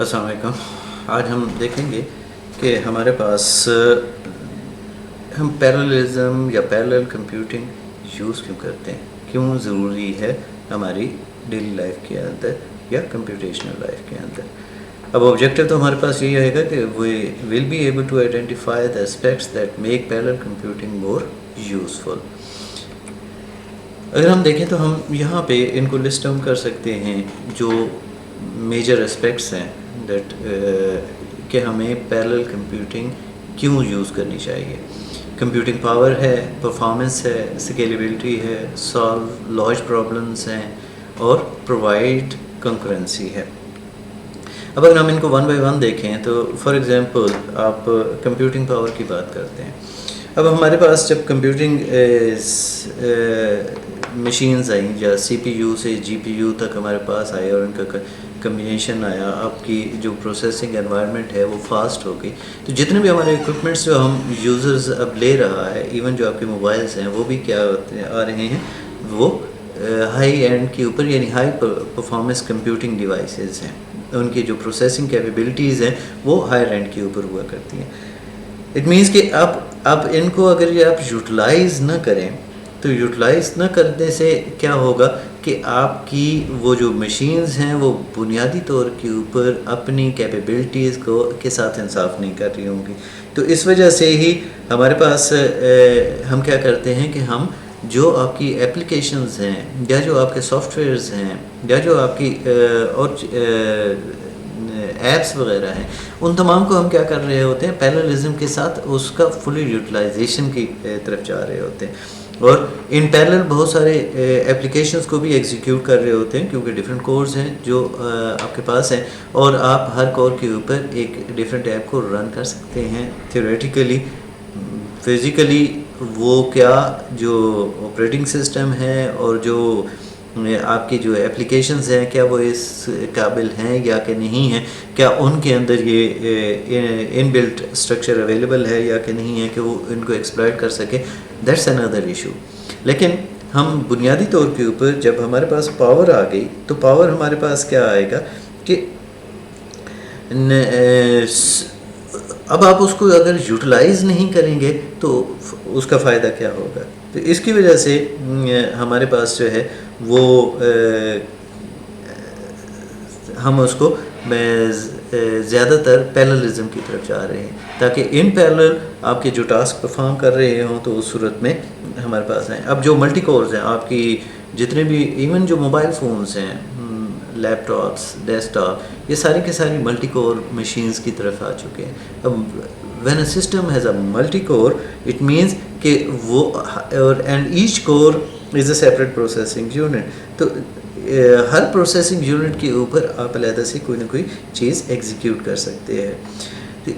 السلام علیکم. آج ہم دیکھیں گے کہ ہمارے پاس ہم پیراللزم یا پیرالل کمپیوٹنگ یوز کیوں کرتے ہیں, کیوں ضروری ہے ہماری ڈیلی لائف کے اندر یا کمپیوٹیشنل لائف کے اندر. اب آبجیکٹیو تو ہمارے پاس یہی آئے گا کہ we will be able to identify the aspects that make parallel computing more useful. اگر ہم دیکھیں تو ہم یہاں پہ ان کو لسٹ ڈاؤن کر سکتے ہیں جو میجر اسپیکٹس ہیں دیٹ کہ ہمیں پیرالل کمپیوٹنگ کیوں یوز کرنی چاہیے. کمپیوٹنگ پاور ہے, پرفارمنس ہے, اسکیلیبلٹی ہے, سالو لارج پرابلمس ہیں اور پرووائڈ کنکرنسی ہے. اب اگر ہم ان کو ون بائی ون دیکھیں تو فار ایگزامپل آپ کمپیوٹنگ پاور کی بات کرتے ہیں. اب ہمارے پاس جب کمپیوٹنگ مشینز آئیں یا سی پی یو سے جی پی یو تک ہمارے پاس آئے اور ان کا کمبینیشن آیا, آپ کی جو پروسیسنگ انوائرمنٹ ہے وہ فاسٹ ہو گئی, تو جتنے بھی ہمارے اکوپمنٹس جو ہم یوزرز اب لے رہا ہے, ایون جو آپ کے موبائلس ہیں وہ بھی کیا آ رہے ہیں, وہ ہائی اینڈ کے اوپر یعنی ہائی پرفارمنس کمپیوٹنگ ڈیوائسز ہیں. ان کی جو پروسیسنگ کیپیبلٹیز ہیں وہ ہائر اینڈ کے اوپر ہوا کرتی ہیں. اٹ مینس کہ اب ان کو اگر یہ آپ یوٹیلائز نہ کریں تو یوٹیلائز نہ کرنے سے کیا ہوگا کہ آپ کی وہ جو مشینز ہیں وہ بنیادی طور کے اوپر اپنی کیپیبلٹیز کے ساتھ انصاف نہیں کر رہی ہوں گی. تو اس وجہ سے ہی ہمارے پاس ہم کیا کرتے ہیں کہ ہم جو آپ کی اپلیکیشنز ہیں یا جو آپ کے سافٹ ویئرز ہیں یا جو آپ کی اور ایپس وغیرہ ہیں, ان تمام کو ہم کیا کر رہے ہوتے ہیں, پیراللزم کے ساتھ اس کا فلی یوٹیلائزیشن کی طرف جا رہے ہوتے ہیں اور ان پیرالل بہت سارے اپلیکیشنز کو بھی ایگزیکیوٹ کر رہے ہوتے ہیں کیونکہ ڈفرینٹ کورز ہیں جو آپ کے پاس ہیں اور آپ ہر کور کے اوپر ایک ڈفرینٹ ایپ کو رن کر سکتے ہیں. تھیوریٹیکلی فزیکلی وہ کیا جو آپریٹنگ سسٹم ہے اور جو آپ کی جو اپلیکیشنز ہیں کیا وہ اس قابل ہیں یا کہ نہیں ہیں, کیا ان کے اندر یہ ان بلٹ اسٹرکچر اویلیبل ہے یا کہ نہیں ہے کہ وہ ان کو ایکسپلائٹ کر سکے, دیٹس اندر ایشو. لیکن ہم بنیادی طور کے اوپر جب ہمارے پاس پاور آ گئی تو پاور ہمارے پاس کیا آئے گا کہ اب آپ اس کو اگر یوٹیلائز نہیں کریں گے تو اس کا فائدہ کیا ہوگا. تو اس کی وجہ سے ہمارے پاس جو ہے وہ ہم اس کو زیادہ تر پیراللزم کی طرف جا رہے ہیں تاکہ ان پیرالل آپ کے جو ٹاسک پرفارم کر رہے ہوں تو اس صورت میں ہمارے پاس آئیں. اب جو ملٹی کورز ہیں آپ کی جتنے بھی ایون جو موبائل فونز ہیں, لیپ ٹاپس, ڈیسک ٹاپ, یہ ساری کے ساری ملٹی کور مشینز کی طرف آ چکے ہیں. اب when a system has a multi core it means کہ وہ and each core is a separate processing unit. تو ہر پروسیسنگ یونٹ کے اوپر آپ علیحدہ سے کوئی نہ کوئی چیز ایگزیکیوٹ کر سکتے ہیں.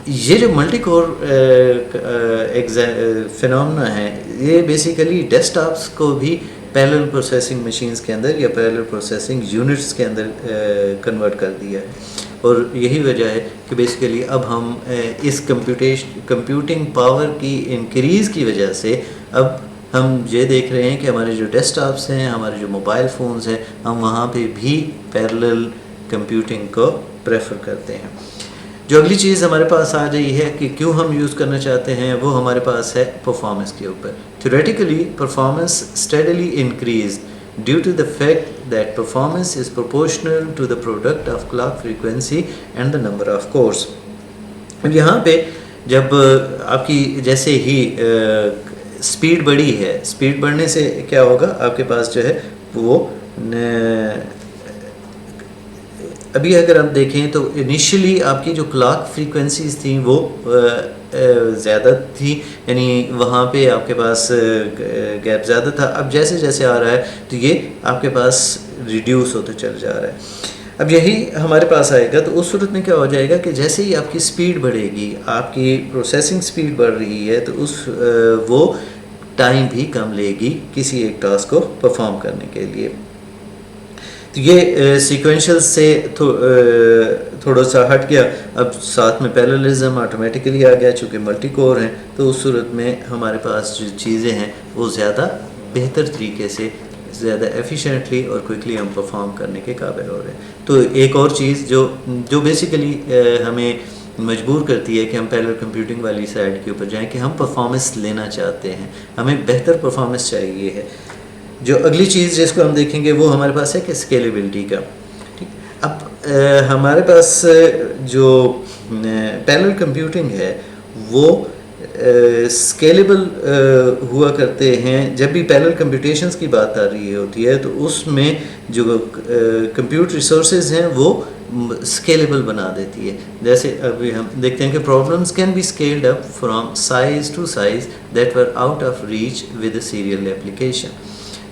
یہ جو ملٹی کور فینومنا ہے یہ بیسیکلی ڈیسک ٹاپس کو بھی پیرالل پروسیسنگ مشینز کے اندر یا پیرالل پروسیسنگ یونٹس کے اندر کنورٹ کر دیا ہے. اور یہی وجہ ہے کہ بیسیکلی اب ہم اس کمپیوٹنگ پاور کی انکریز کی وجہ سے اب ہم یہ دیکھ رہے ہیں کہ ہمارے جو ڈیسک ٹاپس ہیں, ہمارے جو موبائل فونز ہیں, ہم وہاں پہ بھی پیرالل کمپیوٹنگ کو پریفر کرتے ہیں. جو اگلی چیز ہمارے پاس آ رہی ہے کہ کیوں ہم یوز کرنا چاہتے ہیں وہ ہمارے پاس ہے پرفارمنس کے اوپر. Theoretically performance steadily increase due to the fact that performance is proportional to the product of clock frequency and the number of cores. اب یہاں پہ جب آپ کی جیسے ہی اسپیڈ بڑھی ہے, اسپیڈ بڑھنے سے کیا ہوگا, آپ کے پاس جو ہے وہ ابھی اگر آپ دیکھیں تو انیشلی آپ کی جو کلاک فریکوینسیز تھیں وہ زیادہ تھی, یعنی وہاں پہ آپ کے پاس گیپ زیادہ تھا. اب جیسے جیسے آ رہا ہے تو یہ آپ کے پاس ریڈیوس ہوتا چل جا رہا ہے. اب یہی ہمارے پاس آئے گا تو اس صورت میں کیا ہو جائے گا کہ جیسے ہی آپ کی سپیڈ بڑھے گی, آپ کی پروسیسنگ سپیڈ بڑھ رہی ہے تو وہ ٹائم بھی کم لے گی کسی ایک ٹاسک کو پرفارم کرنے کے لیے. تو یہ سیکوینشل سے تھوڑا سا ہٹ گیا. اب ساتھ میں پیراللزم آٹومیٹیکلی آ گیا چونکہ ملٹی کور ہیں, تو اس صورت میں ہمارے پاس جو چیزیں ہیں وہ زیادہ بہتر طریقے سے زیادہ ایفیشینٹلی اور کوئکلی ہم پرفارم کرنے کے قابل ہو رہے ہیں. تو ایک اور چیز جو بیسیکلی ہمیں مجبور کرتی ہے کہ ہم پیرلل کمپیوٹنگ والی سائڈ کے اوپر جائیں کہ ہم پرفارمنس لینا چاہتے ہیں, ہمیں بہتر پرفارمنس چاہیے ہے. جو اگلی چیز جس کو ہم دیکھیں گے وہ ہمارے پاس ہے کہ اسکیلیبلٹی کا. ٹھیک, اب ہمارے پاس جو پیرلل کمپیوٹنگ ہے وہ اسکیلیبل ہوا کرتے ہیں. جب بھی پیرلل کمپیوٹیشنز کی بات آ رہی ہوتی ہے تو اس میں جو کمپیوٹ ریسورسز ہیں وہ اسکیلیبل بنا دیتی ہے. جیسے ابھی ہم دیکھتے ہیں کہ problems can be scaled up from size to size that were out of reach with a serial application.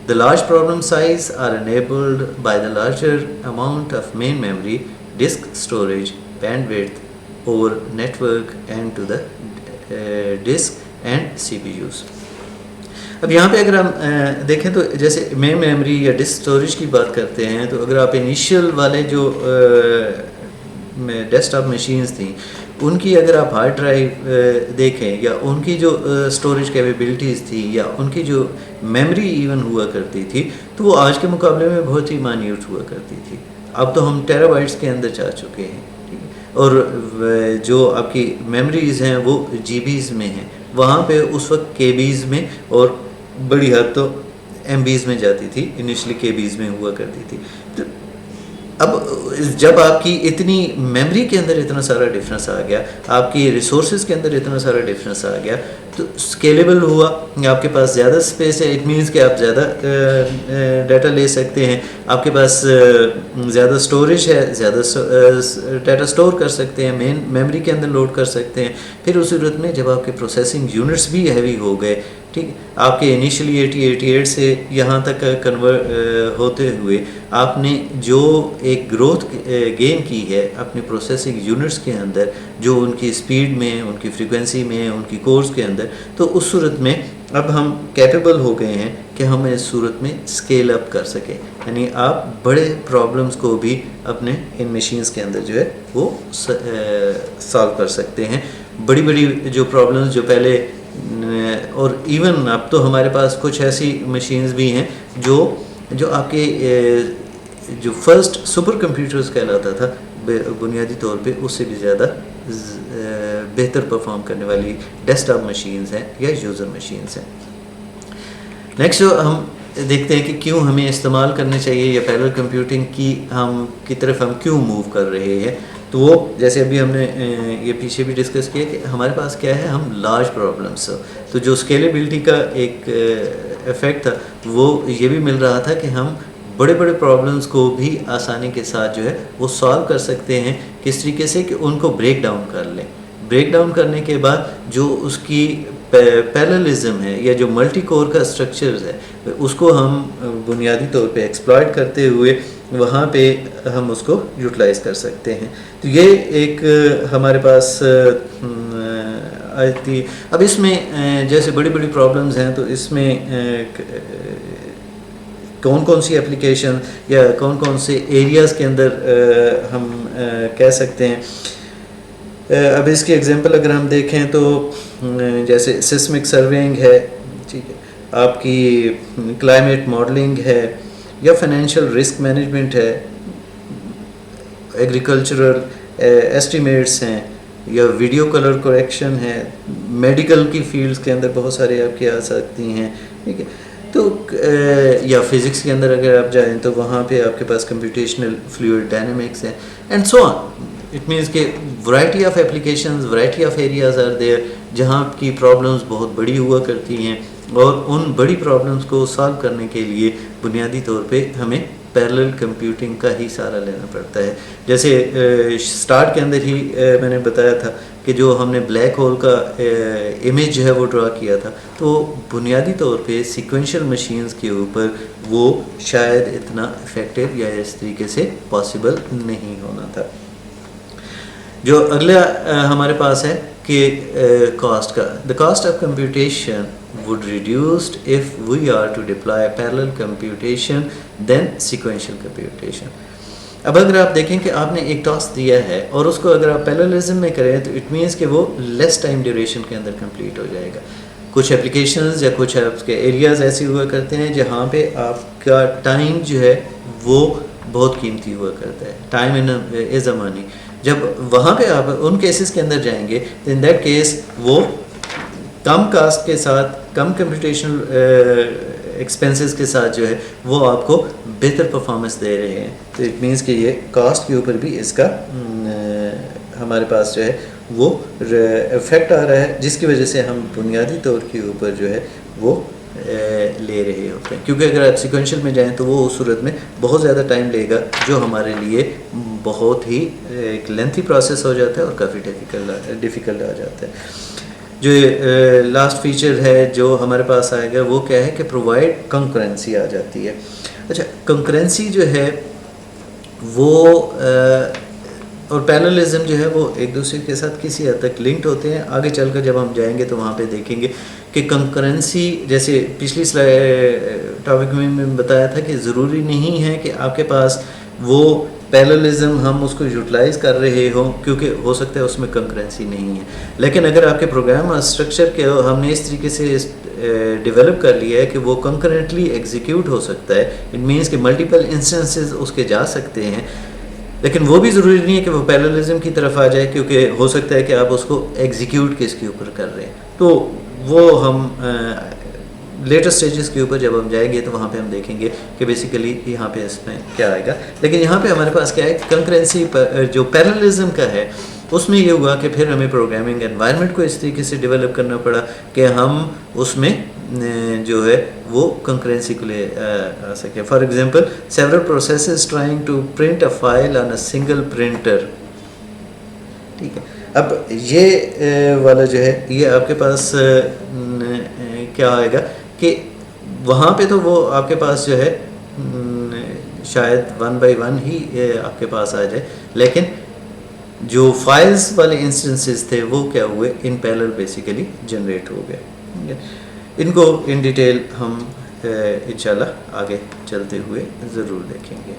The large problem size are enabled by the larger amount of main memory, disk storage, bandwidth over network and to the disk and CPUs. اب یہاں پہ اگر ہم دیکھیں تو جیسے main memory یا disk storage کی بات کرتے ہیں تو اگر آپ انیشیل والے جو ڈیسک ٹاپ مشینز تھیں ان کی اگر آپ ہارڈ ڈرائیو دیکھیں یا ان کی جو اسٹوریج کیپیبلٹیز تھی یا ان کی جو میموری ایون ہوا کرتی تھی تو وہ آج کے مقابلے میں بہت ہی مائنیوٹ ہوا کرتی تھی. اب تو ہم ٹیرا بائٹس کے اندر جا چکے ہیں. ٹھیک ہے, اور جو آپ کی میموریز ہیں وہ جی بیز میں ہیں. وہاں پہ اس وقت کے بیز میں اور بڑی حد تو ایم بیز میں جاتی تھی, انیشلی کے بیز میں ہوا کرتی تھی. تو اب جب آپ کی اتنی میموری کے اندر اتنا سارا ڈفرینس آ گیا, آپ کی ریسورسز کے اندر اتنا سارا ڈفرینس آ گیا تو اسکیلیبل ہوا, آپ کے پاس زیادہ اسپیس ہے. اٹ مینس کہ آپ زیادہ ڈیٹا لے سکتے ہیں, آپ کے پاس زیادہ اسٹوریج ہے, زیادہ ڈیٹا اسٹور کر سکتے ہیں, مین میموری کے اندر لوڈ کر سکتے ہیں. پھر اس صورت میں جب آپ کے پروسیسنگ یونٹس بھی ہیوی ہو گئے, ٹھیک, آپ کے انیشلی 80-88 سے یہاں تک کنورٹ ہوتے ہوئے آپ نے جو ایک گروتھ گین کی ہے اپنی پروسیسنگ یونٹس کے اندر, جو ان کی اسپیڈ میں, ان کی فریکوینسی میں, ان کی کورس کے اندر, تو اس صورت میں اب ہم کیپیبل ہو گئے ہیں کہ ہم اس صورت میں اسکیل اپ کر سکیں. یعنی آپ بڑے پرابلمس کو بھی اپنے ان مشینز کے اندر جو ہے وہ سالو کر سکتے ہیں. بڑی بڑی جو پرابلمس جو پہلے, اور ایون اب تو ہمارے پاس کچھ ایسی مشینز بھی ہیں جو آپ کے جو فرسٹ سپر کمپیوٹرز کہلاتا تھا بنیادی طور پہ اس سے بھی زیادہ بہتر پرفارم کرنے والی ڈیسک ٹاپ مشینز ہیں یا یوزر مشینز ہیں. نیکسٹ جو ہم دیکھتے ہیں کہ کیوں ہمیں استعمال کرنے چاہیے یا پیرلل کمپیوٹنگ کی طرف ہم کیوں موو کر رہے ہیں. تو وہ جیسے ابھی ہم نے یہ پیچھے بھی ڈسکس کیا کہ ہمارے پاس کیا ہے, ہم لارج پرابلمس, تو جو اسکیلیبلٹی کا ایک ایفیکٹ تھا وہ یہ بھی مل رہا تھا کہ ہم بڑے بڑے پرابلمس کو بھی آسانی کے ساتھ جو ہے وہ سالو کر سکتے ہیں. کس طریقے سے کہ ان کو بریک ڈاؤن کر لیں. بریک ڈاؤن کرنے کے بعد جو اس کی پیرللزم ہے یا جو ملٹی کور کا اسٹرکچرز ہے اس کو ہم بنیادی طور پہ ایکسپلائٹ کرتے ہوئے وہاں پہ ہم اس کو یوٹیلائز کر سکتے ہیں. تو یہ ایک ہمارے پاس آتی. اب اس میں جیسے بڑی بڑی پرابلمز ہیں تو اس میں کون کون سی اپلیکیشن یا کون کون سے ایریاز کے اندر ہم کہہ سکتے ہیں. اب اس کی ایگزامپل اگر ہم دیکھیں تو جیسے سسمک سروینگ ہے, ٹھیک ہے, آپ کی کلائمیٹ ماڈلنگ ہے, یا فائنینشیل رسک مینجمنٹ ہے, ایگریکلچرل ایسٹیمیٹس ہیں, یا ویڈیو کلر کریکشن ہے, میڈیکل کی فیلڈز کے اندر بہت سارے آپ کی آ سکتی ہیں, ٹھیک ہے. تو یا فزکس کے اندر اگر آپ جائیں تو وہاں پہ آپ کے پاس کمپیوٹیشنل فلوئڈ ڈائنامکس ہے, and so on. It means کہ variety of applications, variety of areas are there جہاں کی پرابلمس بہت بڑی ہوا کرتی ہیں, اور ان بڑی پرابلمس کو سالو کرنے کے لیے بنیادی طور پہ ہمیں پیرلل کمپیوٹنگ کا ہی سہارا لینا پڑتا ہے. جیسے سٹارٹ کے اندر ہی میں نے بتایا تھا کہ جو ہم نے بلیک ہول کا امیج جو ہے وہ ڈرا کیا تھا, تو بنیادی طور پہ سیکوینشل مشینز کے اوپر وہ شاید اتنا افیکٹو یا اس طریقے سے پاسبل نہیں ہونا تھا. جو اگلا ہمارے پاس ہے کہ کاسٹ کا, the cost of computation would reduced if we are to deploy parallel computation than sequential computation. اب اگر آپ دیکھیں کہ آپ نے ایک ٹاسک دیا ہے اور اس کو اگر آپ پیرللزم میں کریں تو اٹ مینس کہ وہ لیس ٹائم ڈیوریشن کے اندر کمپلیٹ ہو جائے گا. کچھ اپلیکیشنز یا کچھ آپ کے ایریاز ایسے ہوا کرتے ہیں جہاں پہ آپ کا ٹائم جو ہے وہ بہت قیمتی ہوا کرتا ہے. ٹائم از اے منی. جب وہاں پہ آپ ان کیسز کے اندر جائیں گے تو ان دیٹ کیس وہ کم کاسٹ کے ساتھ, کم کمپیوٹیشنل ایکسپینسز کے ساتھ جو ہے وہ آپ کو بہتر پرفارمنس دے رہے ہیں. تو اٹ مینس کہ یہ کاسٹ کے اوپر بھی اس کا ہمارے پاس جو ہے وہ افیکٹ آ رہا ہے, جس کی وجہ سے ہم بنیادی طور کے اوپر جو ہے وہ لے رہے ہوتے ہیں. کیونکہ اگر آپ سیکوینشل میں جائیں تو وہ اس صورت میں بہت زیادہ ٹائم لے گا, جو ہمارے لیے بہت ہی ایک لینتھی پروسیس ہو جاتا ہے اور کافی ڈیفیکلٹ آ جاتا ہے. جو لاسٹ فیچر ہے جو ہمارے پاس آئے گا وہ کیا ہے کہ پرووائڈ کنکرنسی آ جاتی ہے. اچھا, کنکرنسی جو ہے وہ اور پیرللزم جو ہے وہ ایک دوسرے کے ساتھ کسی حد تک لنکڈ ہوتے ہیں. آگے چل کر جب ہم جائیں گے تو وہاں پہ دیکھیں گے کہ کنکرنسی, جیسے پچھلی ٹاپک میں بتایا تھا کہ ضروری نہیں ہے کہ آپ کے پاس وہ پیرللزم ہم اس کو یوٹیلائز کر رہے ہوں, کیونکہ ہو سکتا ہے اس میں کنکرنسی نہیں ہے. لیکن اگر آپ کے پروگرام اور اسٹرکچر کے ہم نے اس طریقے سے ڈیولپ کر لیا ہے کہ وہ کنکرنٹلی ایگزیکیوٹ ہو سکتا ہے, اٹ مینس کہ ملٹیپل انسٹنسز اس کے جا سکتے ہیں, لیکن وہ بھی ضروری نہیں ہے کہ وہ پیرللزم کی طرف آ جائے, کیونکہ ہو سکتا ہے کہ آپ اس کو ایگزیکیوٹ کس کے اوپر کر رہے ہیں. تو وہ ہم لیٹر سٹیجز کے اوپر جب ہم جائیں گے تو وہاں پہ ہم دیکھیں گے کہ بیسیکلی یہاں پہ اس میں کیا آئے گا. لیکن یہاں پہ ہمارے پاس کیا ہے, کنکرنسی جو پیرللزم کا ہے اس میں یہ ہوا کہ پھر ہمیں پروگرامنگ انوائرمنٹ کو اس طریقے سے ڈیولپ کرنا پڑا کہ ہم اس میں جو ہے وہ کنکرنسی کو لے آ سکیں. For example, several processes trying to print a file on a single printer. ٹھیک ہے, اب یہ والا جو ہے یہ آپ کے پاس کیا آئے گا کہ وہاں پہ تو وہ آپ کے پاس جو ہے شاید 1 by 1 ہی آپ کے پاس آ جائے, لیکن جو فائلز والے انسٹنسز تھے وہ کیا ہوئے, ان پیرلل بیسیکلی جنریٹ ہو گئے. ان کو ان ڈیٹیل ہم انشاءاللہ آگے چلتے ہوئے ضرور دیکھیں گے.